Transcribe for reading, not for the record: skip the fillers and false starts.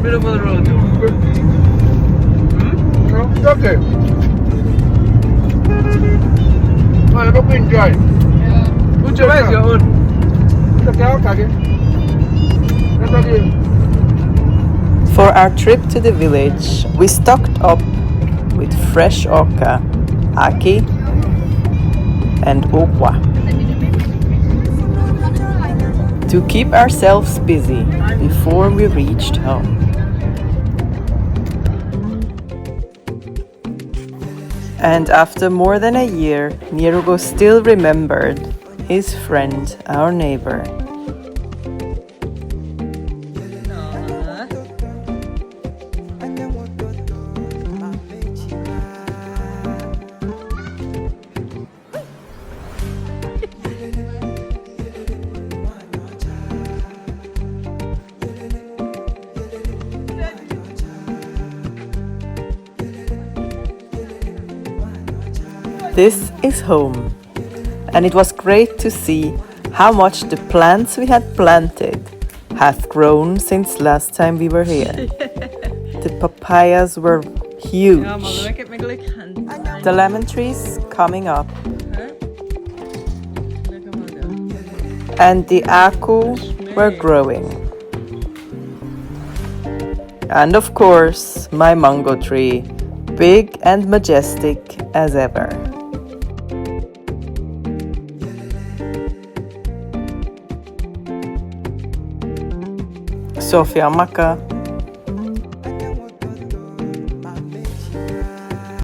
middle of the road. No, it's okay. I hope you enjoy. Which way is your own? It's okay, okay. That's okay. For our trip to the village, we stocked up with fresh oca, aki, and okwa to keep ourselves busy before we reached home. And after more than a year, Nierugo still remembered his friend, our neighbor. This is home, and it was great to see how much the plants we had planted have grown since last time we were here. The papayas were huge. The lemon trees coming up. And the aku were growing. And of course, my mango tree, big and majestic as ever. Isuofia, amaka.